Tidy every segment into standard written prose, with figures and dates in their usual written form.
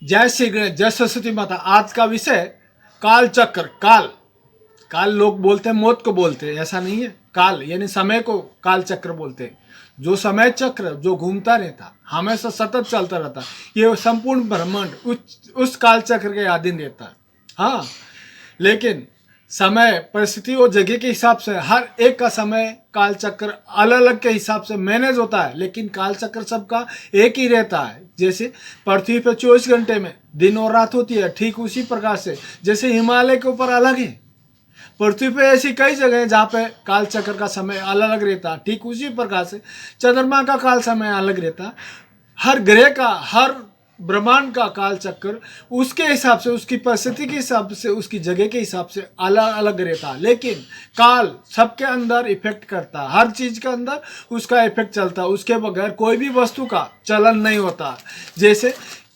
जय श्री गणेश, जय सरस्वती माता। आज का विषय काल चक्र। काल काल लोग बोलते हैं मौत को बोलते हैं, ऐसा नहीं है। काल यानी समय को काल चक्र बोलते हैं। जो समय चक्र जो घूमता रहता, हमेशा सतत चलता रहता, ये संपूर्ण ब्रह्मांड उस काल चक्र के अधीन रहता है। हाँ, लेकिन समय परिस्थिति और जगह के हिसाब से हर एक का समय काल चक्र अलग अलग के हिसाब से मैनेज होता है, लेकिन काल चक्र सबका एक ही रहता है। जैसे पृथ्वी पर 24 घंटे में दिन और रात होती है, ठीक उसी प्रकार से जैसे हिमालय के ऊपर अलग है, पृथ्वी पे ऐसी कई जगह हैं जहाँ पे काल चक्र का समय अलग अलग रहता है। ठीक उसी प्रकार से चंद्रमा का काल समय अलग रहता है। हर ग्रह का, हर ब्रह्मांड का काल चक्र उसके हिसाब से, उसकी परिस्थिति के हिसाब से, उसकी जगह के हिसाब से अलग अलग रहता है। लेकिन काल सबके अंदर इफेक्ट करता है, हर चीज के अंदर उसका इफेक्ट चलता है। उसके बगैर कोई भी वस्तु का चलन नहीं होता। जैसे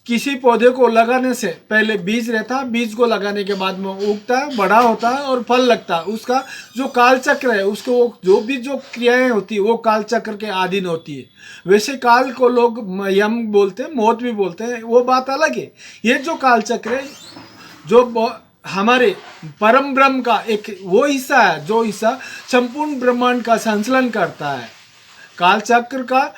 किसी पौधे को लगाने से पहले बीज रहता है, बीज को लगाने के बाद में उगता है, बड़ा होता है और फल लगता है। उसका जो काल चक्र है, उसको जो क्रियाएं होती है वो काल चक्र के अधीन होती है। वैसे काल को लोग यम बोलते हैं, मौत भी बोलते हैं, वो बात अलग है। ये जो काल चक्र है, जो हमारे परम ब्रह्म का एक वो हिस्सा है, जो हिस्सा संपूर्ण ब्रह्मांड का संचालन करता है। काल चक्र का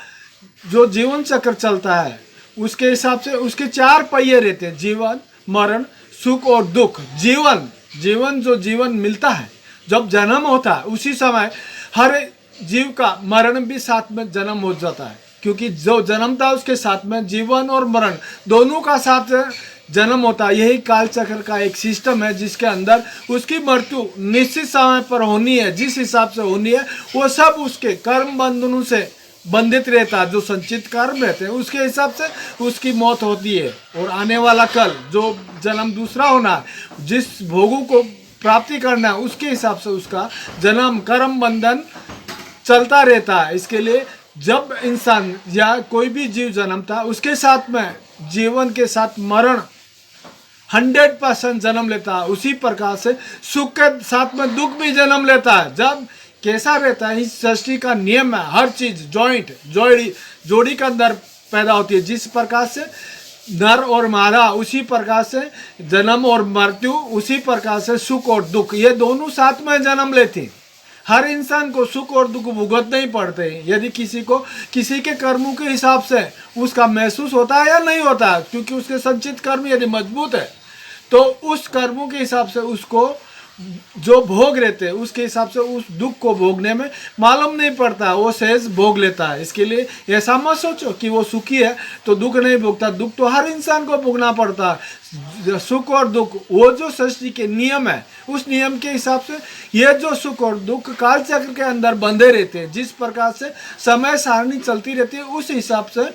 जो जीवन चक्र चलता है, उसके हिसाब से उसके 4 पहिए रहते हैं: जीवन, मरण, सुख और दुख। जीवन जो जीवन मिलता है, जब जन्म होता है उसी समय हर जीव का मरण भी साथ में जन्म हो जाता है, क्योंकि जो जन्मता है उसके साथ में जीवन और मरण दोनों का साथ जन्म होता है। यही काल चक्र का एक सिस्टम है, जिसके अंदर उसकी मृत्यु निश्चित समय पर होनी है। जिस हिसाब से होनी है वो सब उसके कर्म बंधनों से बंधित रहता है। जो संचित कर्म रहते हैं उसके हिसाब से उसकी मौत होती है। और आने वाला कल जो जन्म दूसरा होना है, जिस भोगों को प्राप्ति करना है, उसके हिसाब से उसका जन्म कर्म बंधन चलता रहता है। इसके लिए जब इंसान या कोई भी जीव जन्मता है, उसके साथ में जीवन के साथ मरण 100% जन्म लेता है। उसी प्रकार से सुख के साथ में दुख भी जन्म लेता है। जब कैसा रहता है, इस सृष्टि का नियम है, हर चीज जोड़ी के अंदर पैदा होती है। जिस प्रकार से नर और मादा, उसी प्रकार से जन्म और मृत्यु, उसी प्रकार से सुख और दुख, ये दोनों साथ में जन्म लेते हैं। हर इंसान को सुख और दुख भुगतना ही पड़ते हैं। यदि किसी को किसी के कर्मों के हिसाब से उसका महसूस होता है या नहीं होता है, क्योंकि उसके संचित कर्म यदि मजबूत है तो उस कर्मों के हिसाब से उसको जो भोग रहते हैं उसके हिसाब से उस दुख को भोगने में मालूम नहीं पड़ता, वो सहज भोग लेता है। इसके लिए ऐसा मत सोचो कि वो सुखी है तो दुख नहीं भोगता। दुख तो हर इंसान को भोगना पड़ता है। सुख और दुख वो जो सृष्टि के नियम है, उस नियम के हिसाब से ये जो सुख और दुख काल चक्र के अंदर बंधे रहते हैं। जिस प्रकार से समय सारणी चलती रहती है, उस हिसाब से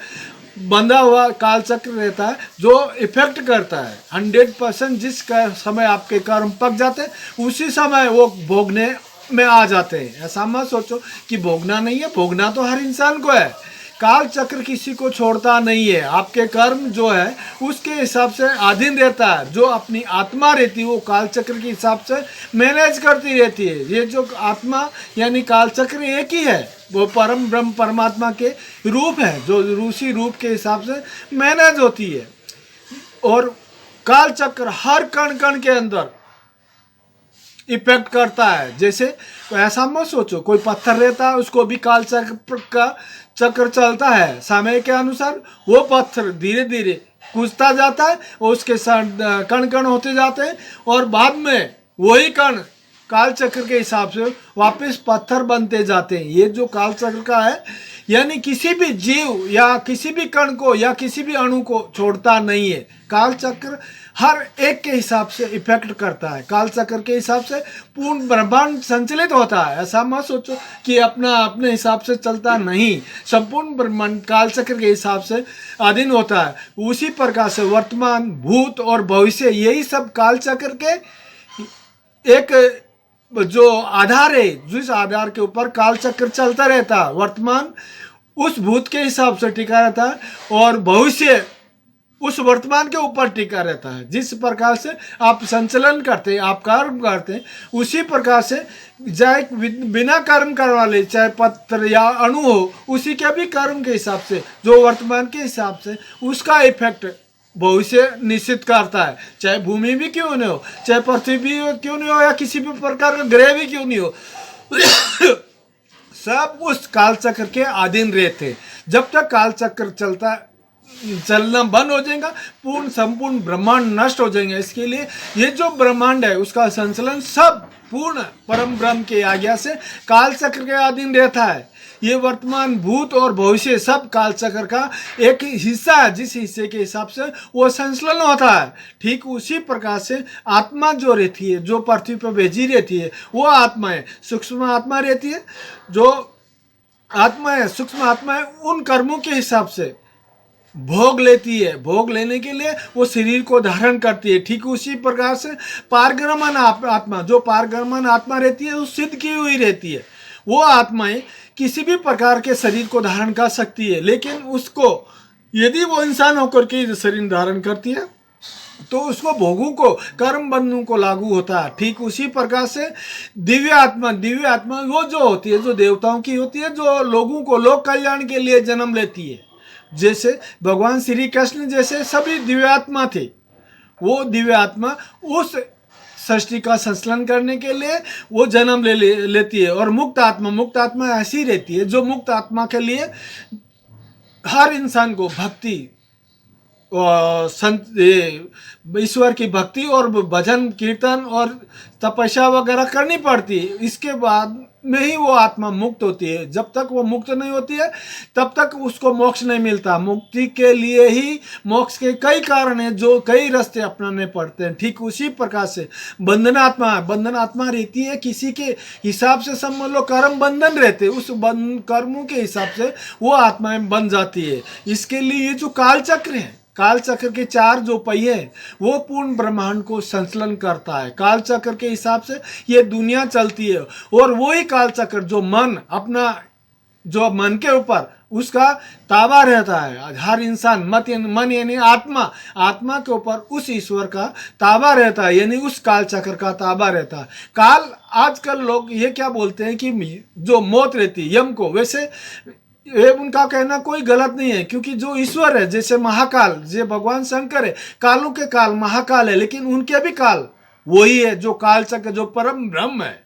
बंधा हुआ काल चक्र रहता है, जो इफेक्ट करता है 100%। जिस समय आपके कर्म पक जाते हैं उसी समय वो भोगने में आ जाते हैं। ऐसा मत सोचो कि भोगना नहीं है, भोगना तो हर इंसान को है। काल चक्र किसी को छोड़ता नहीं है। आपके कर्म जो है उसके हिसाब से अधीन रहता है। जो अपनी आत्मा रहती है वो काल चक्र के हिसाब से मैनेज करती रहती है। ये जो आत्मा यानी काल चक्र एक ही है, वो परम ब्रह्म परमात्मा के रूप है, जो रूसी रूप के हिसाब से मैनेज होती है। और काल चक्र हर कण कण के अंदर इफेक्ट करता है। जैसे ऐसा मत सोचो कोई पत्थर रहता है, उसको भी काल चक्र का चक्र चलता है। समय के अनुसार वो पत्थर धीरे धीरे कूदता जाता है और उसके साथ कण कण होते जाते हैं, और बाद में वही कण काल चक्र के हिसाब से वापस पत्थर बनते जाते हैं। ये जो काल चक्र का है, यानी किसी भी जीव या किसी भी कण को या किसी भी अणु को छोड़ता नहीं है। काल चक्र हर एक के हिसाब से इफेक्ट करता है। काल चक्र के हिसाब से पूर्ण ब्रह्मांड संचालित होता है। ऐसा मत सोचो कि अपने हिसाब से चलता नहीं। संपूर्ण ब्रह्मांड काल चक्र के हिसाब से अधीन होता है। उसी प्रकार से वर्तमान, भूत और भविष्य, यही सब काल चक्र के एक जो आधार है, जिस आधार के ऊपर काल चक्र चलता रहता है। वर्तमान उस भूत के हिसाब से टिका रहता है और भविष्य उस वर्तमान के ऊपर टिका रहता है। जिस प्रकार से आप संचलन करते हैं, आप कर्म करते हैं, उसी प्रकार से चाहे बिना कर्म करने वाले, चाहे पत्थर या अणु हो, उसी के भी कर्म के हिसाब से, जो वर्तमान के हिसाब से उसका इफेक्ट भविष्य निश्चित करता है, चाहे भूमि भी क्यों नहीं हो, चाहे पृथ्वी भी क्यों नहीं हो, या किसी भी प्रकार का ग्रह भी क्यों नहीं हो, सब उस काल चक्र के अधीन रहते। जब तक काल चक्र चलना बंद हो जाएगा, पूर्ण संपूर्ण ब्रह्मांड नष्ट हो जाएंगे। इसके लिए ये जो ब्रह्मांड है उसका संचलन सब पूर्ण परम ब्रह्म की आज्ञा से काल चक्र के अधीन रहता है। ये वर्तमान भूत और भविष्य सब काल चक्र का एक हिस्सा है, जिस हिस्से के हिसाब से वो संचलन होता है। ठीक उसी प्रकार से आत्मा जो रहती है, जो पृथ्वी पर भेजी रहती है, वो आत्मा है, सूक्ष्म आत्मा रहती है। जो आत्मा है, सूक्ष्म आत्मा है, उन कर्मों के हिसाब से भोग लेती है। भोग लेने के लिए वो शरीर को धारण करती है। ठीक उसी प्रकार से पारगमन आत्मा, जो पारगमन आत्मा रहती है, वो सिद्ध की हुई रहती है। वो आत्माएं किसी भी प्रकार के शरीर को धारण कर सकती है, लेकिन उसको यदि वो इंसान होकर के शरीर धारण करती है तो उसको भोगों को, कर्म बंधनों को लागू होता है। ठीक उसी प्रकार से दिव्य आत्मा वो जो होती है, जो देवताओं की होती है, जो लोगों को लोक कल्याण के लिए जन्म लेती है। जैसे भगवान श्री कृष्ण जैसे सभी दिव्य आत्मा थे, वो दिव्य आत्मा उस सृष्टि का संचलन करने के लिए वो जन्म लेती है। और मुक्त आत्मा ऐसी रहती है जो मुक्त आत्मा के लिए हर इंसान को भक्ति, ईश्वर की भक्ति और भजन कीर्तन और तपस्या वगैरह करनी पड़ती है। इसके बाद में ही वो आत्मा मुक्त होती है। जब तक वो मुक्त नहीं होती है तब तक उसको मोक्ष नहीं मिलता। मुक्ति के लिए ही मोक्ष के कई कारण हैं, जो कई रास्ते अपनाने पड़ते हैं। ठीक उसी प्रकार से बंधन आत्मा रहती है, किसी के हिसाब से समझ लो कर्म बंधन रहते, उस कर्मों के हिसाब से वो आत्माएं बन जाती है। इसके लिए ये जो काल चक्र है, काल चक्र के चार जो पहिए हैं, वो पूर्ण ब्रह्मांड को संचलन करता है। काल चक्र के हिसाब से ये दुनिया चलती है। और वही काल चक्र जो जो मन के ऊपर उसका ताबा रहता है। हर इंसान मन यानी आत्मा के ऊपर उस ईश्वर का ताबा रहता है, यानी उस काल चक्र का ताबा रहता है। काल, आजकल लोग ये क्या बोलते हैं कि जो मौत रहती है यम को, वैसे ये उनका कहना कोई गलत नहीं है, क्योंकि जो ईश्वर है, जैसे महाकाल, जो भगवान शंकर है, कालों के काल महाकाल है, लेकिन उनके भी काल वही है जो काल चक्र, जो परम ब्रह्म है।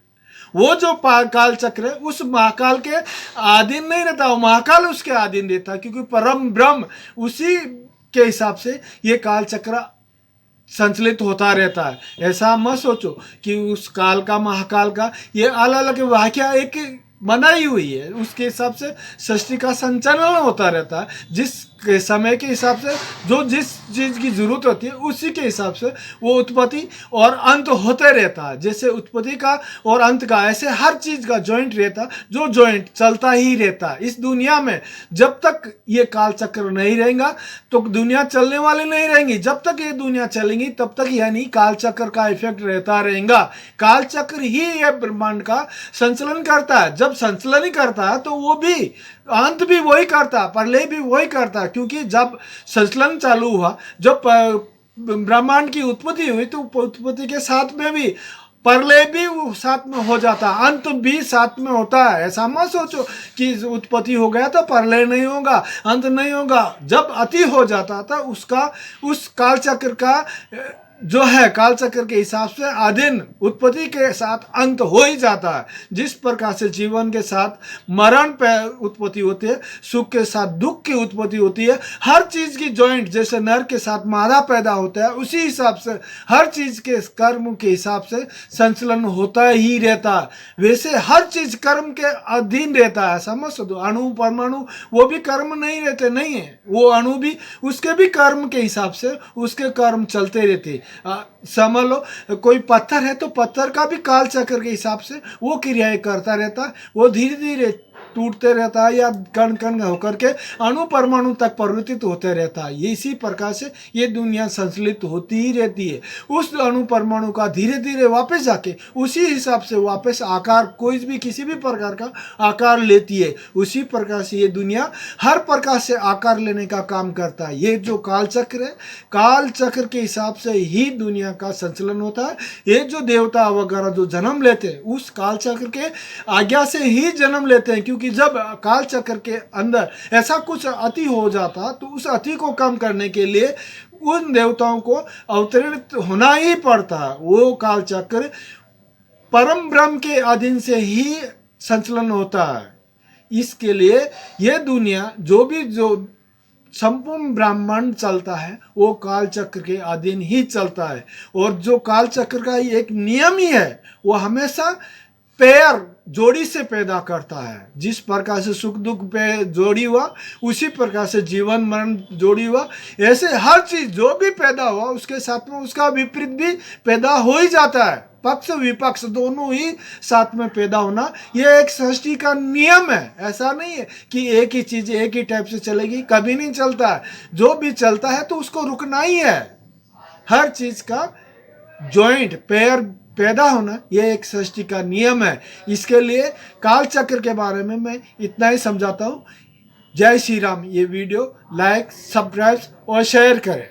वो जो काल चक्र है उस महाकाल के अधीन नहीं रहता, वो महाकाल उसके अधीन रहता, क्योंकि परम ब्रह्म उसी के हिसाब से ये काल चक्र संचलित होता रहता है। ऐसा मत सोचो कि उस काल का, महाकाल का ये अलग अलग वाक्य एक बनाई हुई है, उसके हिसाब से सृष्टि का संचालन होता रहता है। जिस समय के हिसाब से जो जिस चीज़ की जरूरत होती है उसी के हिसाब से वो उत्पत्ति और अंत होते रहता है। जैसे उत्पत्ति का और अंत का, ऐसे हर चीज़ का जॉइंट रहता, जो जॉइंट चलता ही रहता है। इस दुनिया में जब तक ये काल चक्र नहीं रहेगा तो दुनिया चलने वाली नहीं रहेंगी। जब तक ये दुनिया चलेंगी तब तक यानी काल चक्र का इफेक्ट रहता रहेगा। काल चक्र ही ये ब्रह्मांड का संचलन करता है। जब संचलन ही करता है तो वो भी अंत भी वही करता, प्रलय भी वही करता, क्योंकि जब संचलन चालू हुआ, जब ब्रह्मांड की उत्पत्ति हुई, तो उत्पत्ति के साथ में भी प्रलय भी साथ में हो जाता, अंत भी साथ में होता है। ऐसा मत सोचो कि उत्पत्ति हो गया तो प्रलय नहीं होगा, अंत नहीं होगा। जब अति हो जाता था उसका, उस काल चक्र का जो है, काल चक्र के हिसाब से अधीन उत्पत्ति के साथ अंत हो ही जाता है। जिस प्रकार से जीवन के साथ मरण पे उत्पत्ति होती है, सुख के साथ दुख की उत्पत्ति होती है, हर चीज की जॉइंट, जैसे नर के साथ मादा पैदा होता है, उसी हिसाब से हर चीज के कर्म के हिसाब से संचलन होता ही रहता है। वैसे हर चीज कर्म के अधीन रहता है। समझ दो, अणु परमाणु वो भी कर्म नहीं रहते, नहीं है, वो अणु भी उसके भी कर्म के हिसाब से उसके कर्म चलते रहते। समझ लो, कोई पत्थर है तो पत्थर का भी काल चक्र के हिसाब से वो क्रियाएं करता रहता है। वो धीरे धीरे टूटते रहता है या कण कण होकर के अणु परमाणु तक परिवर्तित होते रहता है। ये इसी प्रकार से ये दुनिया संचलित होती ही रहती है। उस अणु परमाणु का धीरे धीरे वापस जाके उसी हिसाब से वापस आकार, कोई भी किसी भी प्रकार का आकार लेती है। उसी प्रकार से ये दुनिया हर प्रकार से आकार लेने का काम करता है। ये जो काल चक्र है, काल चक्र के हिसाब से ही दुनिया का संचलन होता है। ये जो देवता वगैरह जो जन्म लेते हैं उस काल चक्र के आज्ञा से ही जन्म लेते हैं, क्योंकि जब काल चक्र के अंदर ऐसा कुछ अति हो जाता तो उस अति को कम करने के लिए उन देवताओं को अवतरित होना ही पड़ता है। वो काल चक्र परम ब्रह्म के अधीन से ही संचलन होता है। इसके लिए ये दुनिया जो संपूर्ण ब्रह्मांड चलता है वो काल चक्र के अधीन ही चलता है। और जो काल चक्र का एक नियम ही है, वो हमेशा पेयर जोड़ी से पैदा करता है। जिस प्रकार से सुख दुख पे जोड़ी हुआ, उसी प्रकार से जीवन मरण जोड़ी हुआ। ऐसे हर चीज जो भी पैदा हुआ उसके साथ में उसका विपरीत भी पैदा हो ही जाता है। पक्ष विपक्ष दोनों ही साथ में पैदा होना, यह एक सृष्टि का नियम है। ऐसा नहीं है कि एक ही चीज एक ही टाइप से चलेगी, कभी नहीं चलता है। जो भी चलता है तो उसको रुकना ही है। हर चीज का जॉइंट पेयर पैदा होना, यह एक सृष्टि का नियम है। इसके लिए काल चक्र के बारे में मैं इतना ही समझाता हूँ। जय श्री राम। ये वीडियो लाइक, सब्सक्राइब और शेयर करें।